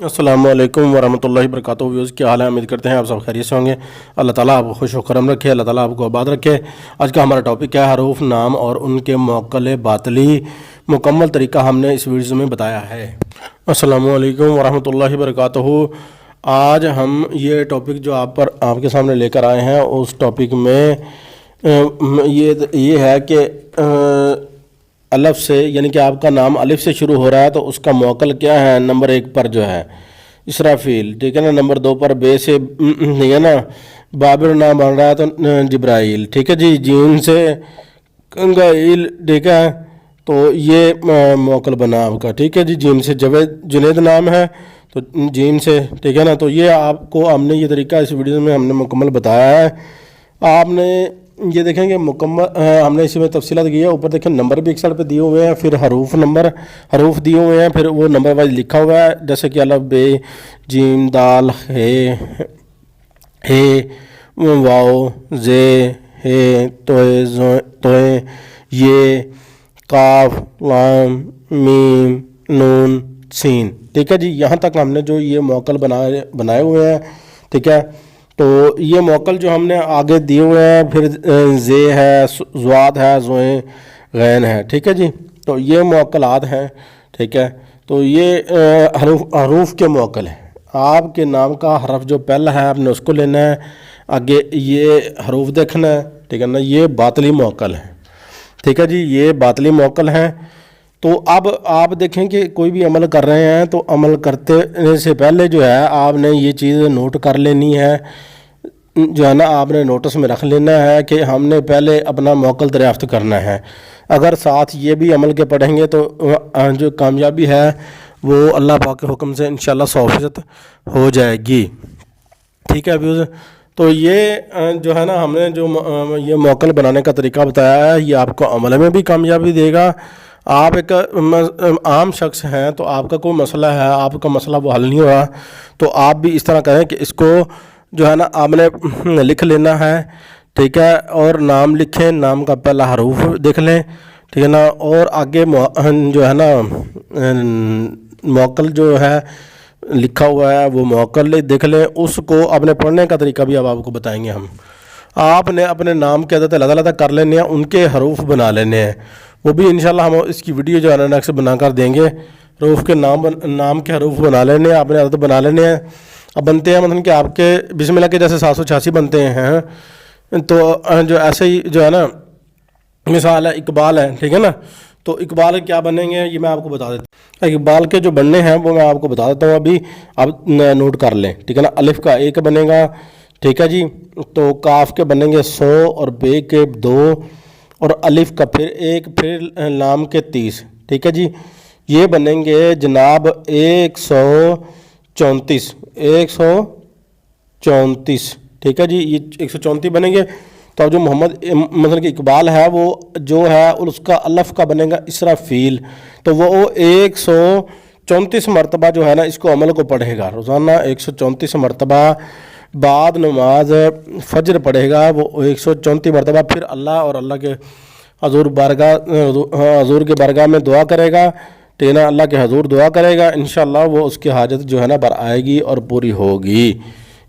السلام علیکم ورحمۃ اللہ وبرکاتہ۔ ویوز کیا حال ہے؟ امید کرتے ہیں آپ سب خیریت سے ہوں گے۔ اللہ تعالیٰ آپ کو خوش و کرم رکھے، اللہ تعالیٰ آپ کو آباد رکھے۔ آج کا ہمارا ٹاپک ہے حروف، نام اور ان کے موکل باطلی۔ مکمل طریقہ ہم نے اس ویڈیو میں بتایا ہے۔ السلام علیکم ورحمۃ اللہ وبرکاتہ۔ آج ہم یہ ٹاپک جو آپ کے سامنے لے کر آئے ہیں، اس ٹاپک میں یہ ہے کہ الف سے، یعنی کہ آپ کا نام الف سے شروع ہو رہا ہے تو اس کا موکل کیا ہے؟ نمبر 1 پر جو ہے اسرافیل، ٹھیک ہے نا۔ نمبر 2 پر بے سے، ٹھیک ہے نا، بابر نام بن رہا ہے تو جبرائیل، ٹھیک ہے جی۔ جیم سے کنگائیل، ٹھیک ہے، تو یہ موکل بنا آپ کا، ٹھیک ہے جی۔ جیم سے جنید نام ہے تو جیم سے، ٹھیک ہے نا۔ تو یہ آپ کو ہم نے یہ طریقہ اس ویڈیو میں ہم نے مکمل بتایا ہے۔ آپ نے یہ دیکھیں گے مکمل ہم نے اسی میں تفصیلات کی ہے۔ اوپر دیکھیں نمبر بھی ایک سائڈ پہ دیے ہوئے ہیں، پھر حروف دیے ہوئے ہیں، پھر وہ نمبر وائز لکھا ہوا ہے، جیسے کہ الف، بے، جیم، دال، ہے، واو، زے، ہے، توئے، یہ، قاف، لام، میم، نون، سین، ٹھیک ہے جی۔ یہاں تک ہم نے جو یہ موکل بنائے ہوئے ہیں، ٹھیک ہے۔ تو یہ موکل جو ہم نے آگے دیے ہوئے ہیں، پھر زے ہے، زواد ہے، زوئیں، غین ہے، ٹھیک ہے جی۔ تو یہ موکلات ہیں، ٹھیک ہے۔ تو یہ حروف کے موکل ہیں۔ آپ کے نام کا حرف جو پہلا ہے آپ نے اس کو لینا ہے، آگے یہ حروف دیکھنا ہے، ٹھیک ہے نا۔ یہ باطلی موکل ہے، ٹھیک ہے جی، یہ باطلی موکل ہیں۔ تو اب آپ دیکھیں کہ کوئی بھی عمل کر رہے ہیں تو عمل کرتے سے پہلے جو ہے آپ نے یہ چیز نوٹ کر لینی ہے، جو ہے نا، آپ نے نوٹس میں رکھ لینا ہے کہ ہم نے پہلے اپنا موکل دریافت کرنا ہے۔ اگر ساتھ یہ بھی عمل کے پڑھیں گے تو جو کامیابی ہے وہ اللہ پاک کے حکم سے انشاءاللہ 100% ہو جائے گی، ٹھیک ہے ویوز۔ تو یہ جو ہے نا، ہم نے جو یہ موکل بنانے کا طریقہ بتایا ہے، یہ آپ کو عمل میں بھی کامیابی دے گا۔ آپ ایک عام شخص ہیں تو آپ کا کوئی مسئلہ ہے، آپ کا مسئلہ وہ حل نہیں ہوا، تو آپ بھی اس طرح کریں کہ اس کو جو ہے نا آپ نے لکھ لینا ہے، ٹھیک ہے۔ اور نام لکھیں، نام کا پہلا حروف دیکھ لیں، ٹھیک ہے نا۔ اور آگے جو ہے نا موکل جو ہے لکھا ہوا ہے وہ موکل دیکھ لیں، اس کو اپنے پڑھنے کا طریقہ بھی اب آپ کو بتائیں گے ہم۔ آپ نے اپنے نام کے عدد علیحدہ کر لینے ہیں، ان کے حروف بنا لینے ہیں، وہ بھی انشاءاللہ ہم اس کی ویڈیو جو ہے نا نیکسٹ بنا کر دیں گے۔ حروف کے نام کے حروف بنا لینے ہیں، اپنے عدد بنا لینے ہیں۔ اب بنتے ہیں مطلب کہ آپ کے بسم اللہ کے جیسے 786 بنتے ہیں، تو جو ایسے ہی جو ہے نا، مثال ہے اقبال ہے، ٹھیک ہے نا۔ تو اقبال کیا بنیں گے یہ میں آپ کو بتا دیتا ہوں۔ اقبال کے جو بننے ہیں وہ میں آپ کو بتا دیتا ہوں، ابھی آپ نوٹ کر لیں، ٹھیک ہے نا۔ الف کا 1 بنے گا، ٹھیک ہے جی۔ تو کاف کے بنیں گے 100، اور بے کے 2، اور الف کا پھر 1، پھر لام کے 30، ٹھیک ہے جی۔ یہ بنیں گے جناب 134، ٹھیک ہے جی۔ یہ 134 بنیں گے۔ تو اب جو محمد مثلا کہ اقبال ہے، وہ جو ہے اس کا الف کا بنے گا اسرافیل، تو وہ 134 مرتبہ جو ہے نا اس کو عمل کو پڑھے گا روزانہ، 134 مرتبہ بعد نماز فجر پڑھے گا، وہ 134 مرتبہ، پھر اللہ اور اللہ کے حضور کے بارگاہ میں دعا کرے گا، ٹھیک ہے نا۔ اللہ کے حضور دعا کرے گا، انشاءاللہ وہ اس کی حاجت جو ہے نا بر آئے گی اور پوری ہوگی،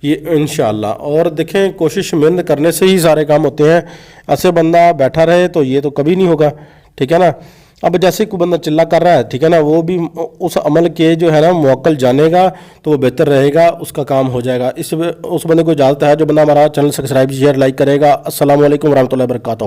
یہ انشاءاللہ۔ اور دیکھیں کوشش محنت کرنے سے ہی سارے کام ہوتے ہیں، ایسے بندہ بیٹھا رہے تو یہ تو کبھی نہیں ہوگا، ٹھیک ہے نا۔ اب جیسے کوئی بندہ چلا کر رہا ہے، ٹھیک ہے نا، وہ بھی اس عمل کے جو ہے نا موکل جانے گا تو وہ بہتر رہے گا، اس کا کام ہو جائے گا۔ اس بندے کو اجازت ہے جو بندہ ہمارا چینل سبسکرائب، شیئر، لائک کرے گا۔ السلام علیکم ورحمۃ اللہ وبرکاتہ۔